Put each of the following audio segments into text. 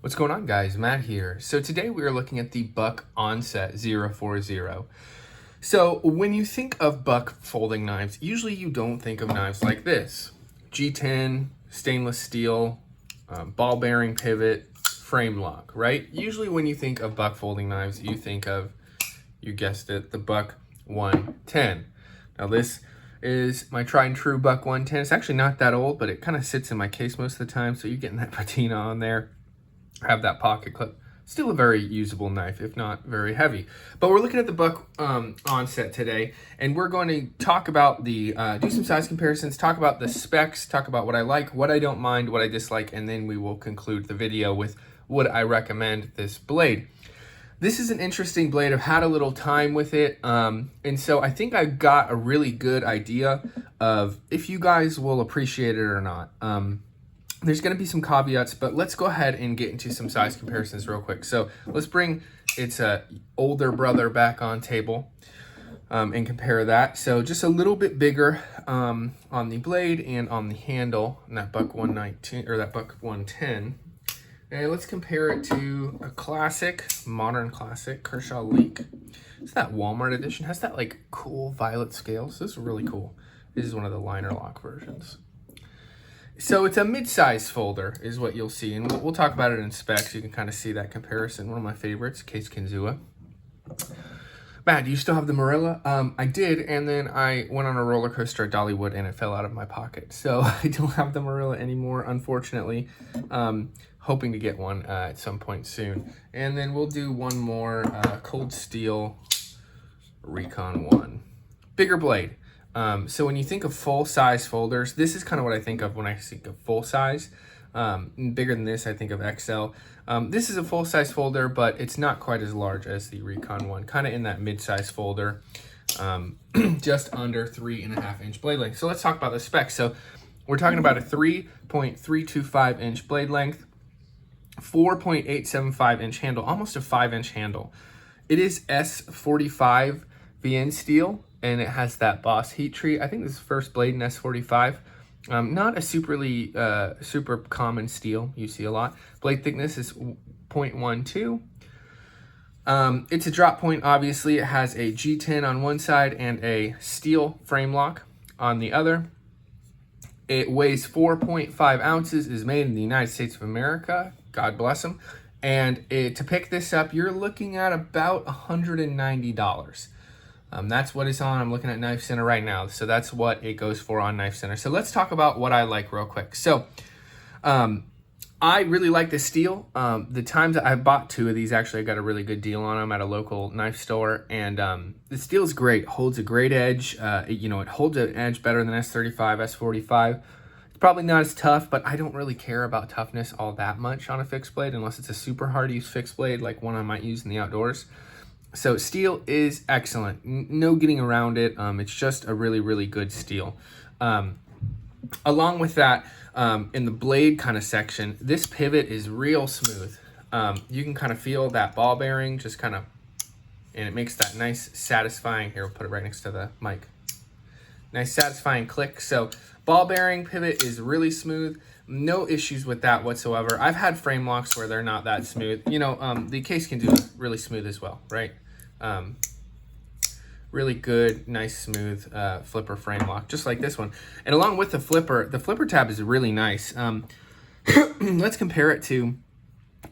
What's going on, guys? Matt here. So today we are looking at the Buck Onset 040. So when you think of Buck folding knives, usually you don't think of knives like this. G10, stainless steel, ball bearing pivot, frame lock, right? Usually when you think of Buck folding knives, you think of, you guessed it, the Buck 110. Now this is my tried and true Buck 110. It's actually not that old, but it kind of sits in my case most of the time, so you're getting that patina on there. Have that pocket clip. Still a very usable knife, if not very heavy. But we're looking at the Buck Onset today, and we're going to talk about the, do some size comparisons, talk about the specs, talk about what I like, what I don't mind, what I dislike, and then we will conclude the video with would I recommend this blade. This is an interesting blade. I've had a little time with it, and so I think I got a really good idea of if you guys will appreciate it or not. There's going to be some caveats, but let's go ahead and get into some size comparisons real quick. So let's bring its older brother back on table and compare that. So just a little bit bigger on the blade and on the handle, and that Buck 119 or that Buck 110. And let's compare it to a classic, modern classic, Kershaw Leak. It's that Walmart edition. Has that like cool violet scales. This is really cool. This is one of the liner lock versions. So it's a mid-size folder is what you'll see, and we'll talk about it in specs. You can kind of see that comparison. One of my favorites, Case Kenzua. Matt, do you still have the Marilla? I did, and then I went on a roller coaster at Dollywood, and it fell out of my pocket. So I don't have the Marilla anymore, unfortunately. Hoping to get one at some point soon. And then we'll do one more Cold Steel Recon 1. Bigger blade. So when you think of full-size folders, this is kind of what I think of when I think of full-size. Bigger than this, I think of XL. This is a full-size folder, but it's not quite as large as the Recon 1. Kind of in that mid-size folder, just under 3.5-inch blade length. So let's talk about the specs. So we're talking about a 3.325-inch blade length, 4.875-inch handle, almost a 5-inch handle. It is S45 VN steel, and it has that Boss heat treat. I think this is the first blade in S45. Not a super common steel you see a lot. Blade thickness is 0.12. It's a drop point, obviously. It has a G10 on one side and a steel frame lock on the other. It weighs 4.5 ounces, is made in the United States of America. God bless them. And to pick this up, you're looking at about $190. That's what it's on. I'm looking at Knife Center right now. So that's what it goes for on Knife Center. So let's talk about what I like real quick. So I really like the steel. The times that I bought two of these, actually I got a really good deal on them at a local knife store. And the steel is great. Holds a great edge. It holds an edge better than S35, S45. It's probably not as tough, but I don't really care about toughness all that much on a fixed blade unless it's a super hard to use fixed blade like one I might use in the outdoors. So steel is excellent. No getting around it. It's just a really, really good steel. Along with that, in the blade kind of section, this pivot is real smooth. You can kind of feel that ball bearing just kind of, and it makes that nice satisfying, here, we'll put it right next to the mic. Nice satisfying click. So ball bearing pivot is really smooth. No issues with that whatsoever. I've had frame locks where they're not that smooth. The Case Kenzua is really smooth as well, right? Really good, nice, smooth flipper frame lock, just like this one. And along with the flipper tab is really nice. Let's compare it to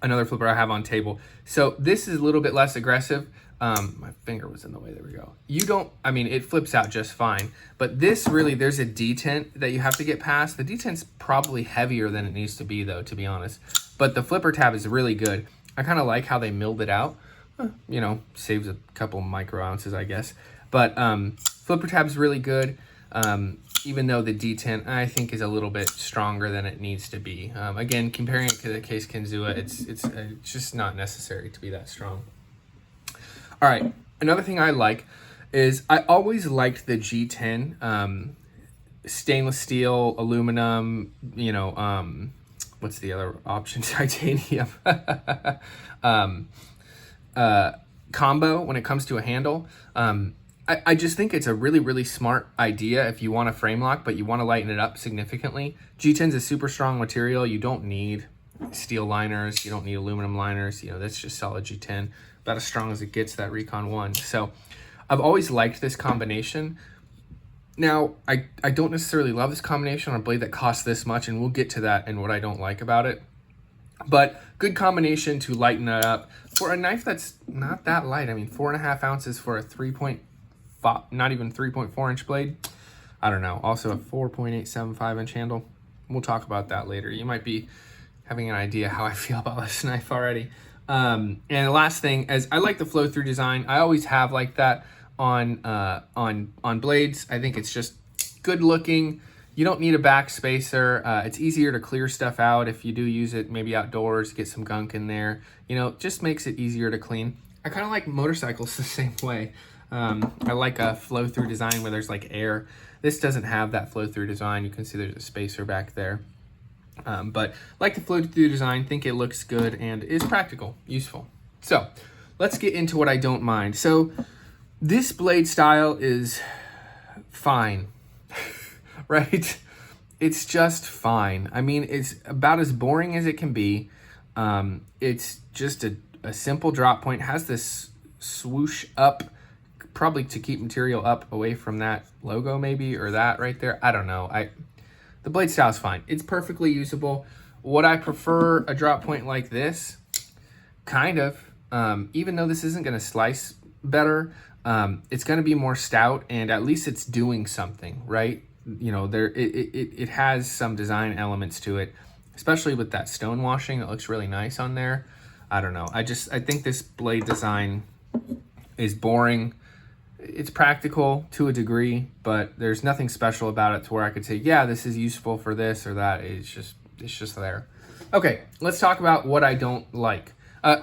another flipper I have on table. So this is a little bit less aggressive. My finger was in the way. There we go. It flips out just fine. But this really, there's a detent that you have to get past. The detent's probably heavier than it needs to be, though, to be honest. But the flipper tab is really good. I kind of like how they milled it out. Saves a couple micro ounces, I guess. But flipper tab's really good. Even though the detent, I think, is a little bit stronger than it needs to be. Again, comparing it to the Case Kenzua, it's just not necessary to be that strong. All right, another thing I like is I always liked the G10 stainless steel, aluminum, what's the other option? Titanium combo when it comes to a handle. I just think it's a really, really smart idea if you want a frame lock, but you want to lighten it up significantly. G10's a super strong material. You don't need steel liners. You don't need aluminum liners. You know, that's just solid G10, about as strong as it gets, that Recon 1. So I've always liked this combination. Now, I don't necessarily love this combination on a blade that costs this much, and we'll get to that and what I don't like about it. But good combination to lighten it up for a knife that's not that light. I mean, 4.5 ounces for a 3.5, not even 3.4 inch blade. I don't know. Also a 4.875 inch handle. We'll talk about that later. You might be having an idea how I feel about this knife already. And the last thing is I like the flow through design. I always have liked that on blades. I think it's just good looking. You don't need a back spacer. It's easier to clear stuff out if you do use it maybe outdoors, get some gunk in there. You know, just makes it easier to clean. I kind of like motorcycles the same way. I like a flow through design where there's like air. This doesn't have that flow through design. You can see there's a spacer back there. But like the flow through design, think it looks good and is practical, useful. So let's get into what I don't mind. So this blade style is fine, right? It's just fine. I mean, it's about as boring as it can be. It's just a simple drop point. It has this swoosh up, probably to keep material up away from that logo maybe, or that right there. I don't know. The blade style is fine. It's perfectly usable. Would I prefer a drop point like this? Kind of. Even though this isn't going to slice better, it's going to be more stout, and at least it's doing something, right? You know, it has some design elements to it, especially with that stone washing. It looks really nice on there. I don't know. I think this blade design is boring. It's practical to a degree, but there's nothing special about it to where I could say, yeah, this is useful for this or that. It's just there. Okay, let's talk about what I don't like.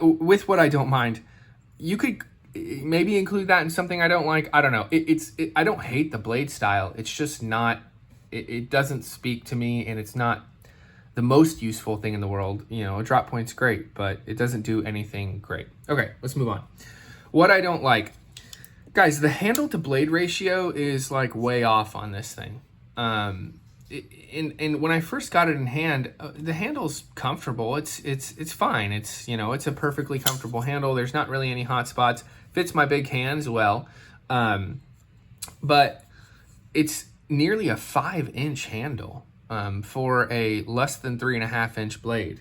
With what I don't mind, you could maybe include that in something I don't like. I don't know. I don't hate the blade style. It's just not, it doesn't speak to me, and it's not the most useful thing in the world. You know, a drop point's great, but it doesn't do anything great. Okay, let's move on. What I don't like. Guys, the handle to blade ratio is like way off on this thing. And when I first got it in hand, the handle's comfortable. It's fine. It's, you know, it's a perfectly comfortable handle. There's not really any hot spots. Fits my big hands well. But it's nearly a 5-inch handle for a less than 3.5-inch blade.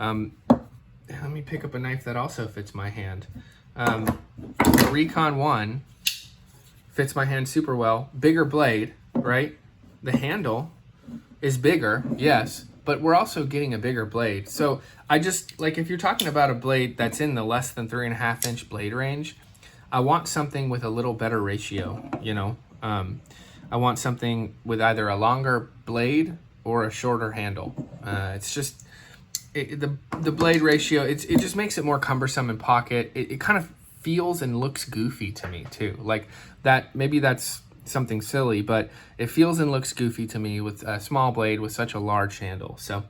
Let me pick up a knife that also fits my hand. The Recon 1 fits my hand super well. Bigger blade, right? The handle is bigger, yes, but we're also getting a bigger blade. So I just, like, if you're talking about a blade that's in the less than 3.5-inch blade range, I want something with a little better ratio, you know? I want something with either a longer blade or a shorter handle. It's just, the blade ratio, it just makes it more cumbersome in pocket. It kind of feels and looks goofy to me too. Like that, maybe that's something silly, but it feels and looks goofy to me with a small blade with such a large handle. So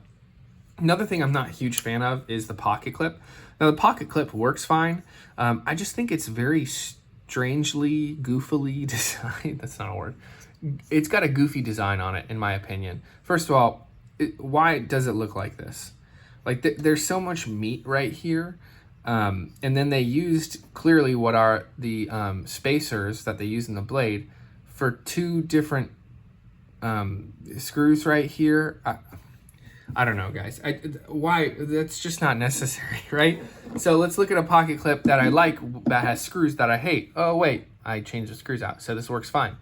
another thing I'm not a huge fan of is the pocket clip. Now the pocket clip works fine. I just think it's very strangely, goofily designed. That's not a word. It's got a goofy design on it, in my opinion. First of all, why does it look like this? Like there's so much meat right here. And then they used clearly what are the spacers that they use in the blade for two different screws right here. I don't know, guys. Why? That's just not necessary, right? So let's look at a pocket clip that I like that has screws that I hate. Oh, wait, I changed the screws out, so this works fine.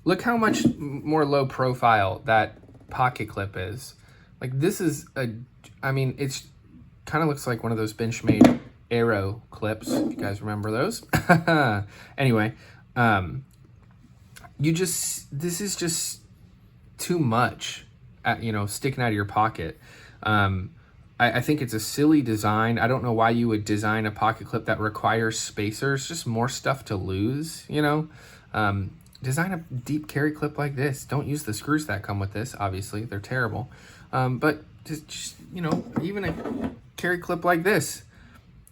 Look how much more low profile that pocket clip is. Like this is I mean, it's kind of looks like one of those Benchmade Aero clips. If you guys remember those. Anyway, this is just too much, you know, sticking out of your pocket. I think it's a silly design. I don't know why you would design a pocket clip that requires spacers, just more stuff to lose, you know. Design a deep carry clip like this. Don't use the screws that come with this, obviously. They're terrible. But just, you know, even a carry clip like this,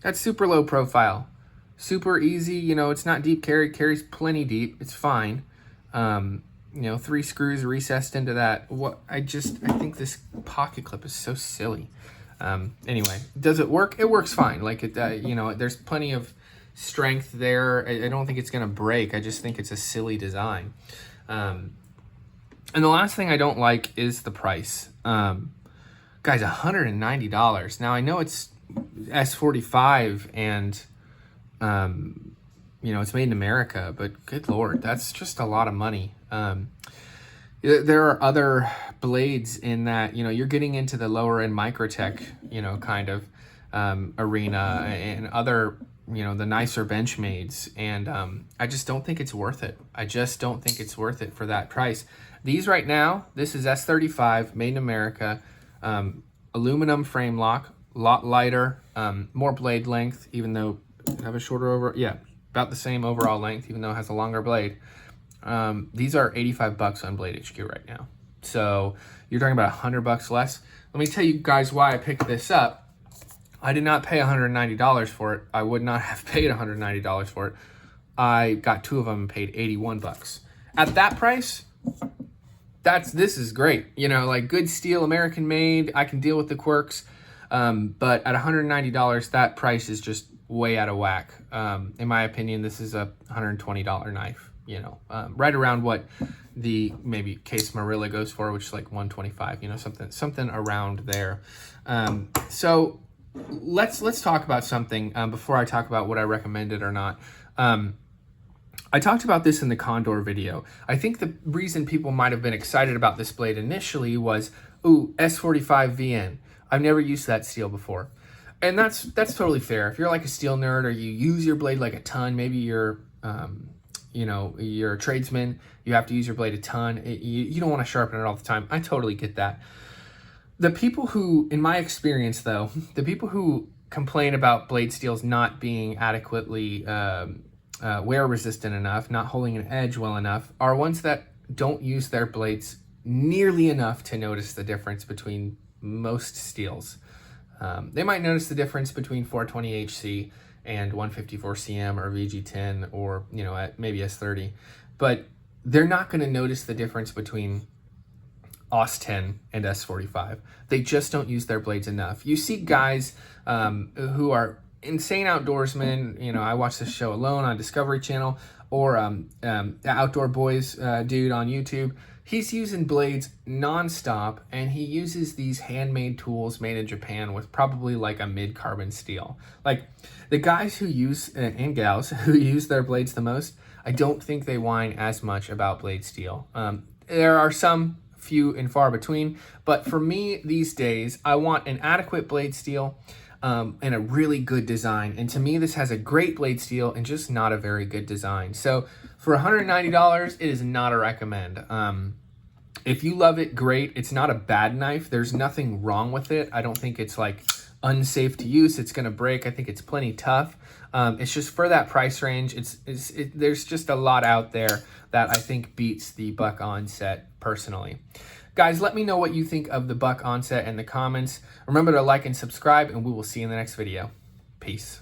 that's super low profile. Super easy, you know, it's not deep carry. Carries plenty deep. It's fine. You know, 3 screws recessed into that. I think this pocket clip is so silly. Anyway, does it work? It works fine. Like it, you know, there's plenty of strength there. I don't think it's gonna break. I just think it's a silly design. And the last thing I don't like is the price. Guys, $190. Now I know it's S45 and you know, it's made in America, but good Lord, that's just a lot of money. There are other blades in that, you know, you're getting into the lower end microtech, you know, kind of arena, and other, you know, the nicer Benchmades. And I just don't think it's worth it. I just don't think it's worth it for that price. These right now, this is S35, made in America, aluminum frame lock, lot lighter, more blade length, even though I have a shorter about the same overall length, even though it has a longer blade. These are $85 on Blade HQ right now. So you're talking about $100 less. Let me tell you guys why I picked this up. I did not pay $190 for it. I would not have paid $190 for it. I got two of them and paid $81. At that price, this is great. You know, like good steel, American made. I can deal with the quirks. But at $190, that price is just way out of whack. In my opinion, this is a $120 knife, you know, right around what the maybe Case Marilla goes for, which is like $125, you know, something around there. So let's talk about something before I talk about what I recommended or not. I talked about this in the Condor video. I think the reason people might have been excited about this blade initially was, ooh, S45 VN. I've never used that steel before. And that's totally fair. If you're like a steel nerd or you use your blade like a ton, maybe you're, you know, you're a tradesman, you have to use your blade a ton. You don't want to sharpen it all the time. I totally get that. The people who, in my experience though, the people who complain about blade steels not being adequately wear resistant enough, not holding an edge well enough, are ones that don't use their blades nearly enough to notice the difference between most steels. They might notice the difference between 420HC and 154CM or VG10 or, you know, maybe S30, but they're not going to notice the difference between AUS-10 and S45. They just don't use their blades enough. You see guys who are insane outdoorsmen. You know, I watch this show Alone on Discovery Channel, or Outdoor Boys dude on YouTube. He's using blades nonstop, and he uses these handmade tools made in Japan with probably like a mid-carbon steel. Like the guys who use, and gals who use their blades the most, I don't think they whine as much about blade steel. There are some few and far between, but for me these days, I want an adequate blade steel and a really good design. And to me, this has a great blade steel and just not a very good design. So for $190, it is not a recommend. If you love it, great. It's not a bad knife. There's nothing wrong with it. I don't think it's like unsafe to use. It's gonna break. I think it's plenty tough. It's just for that price range. There's just a lot out there that I think beats the Buck Onset personally. Guys, let me know what you think of the Buck Onset in the comments. Remember to like and subscribe, and we will see you in the next video. Peace.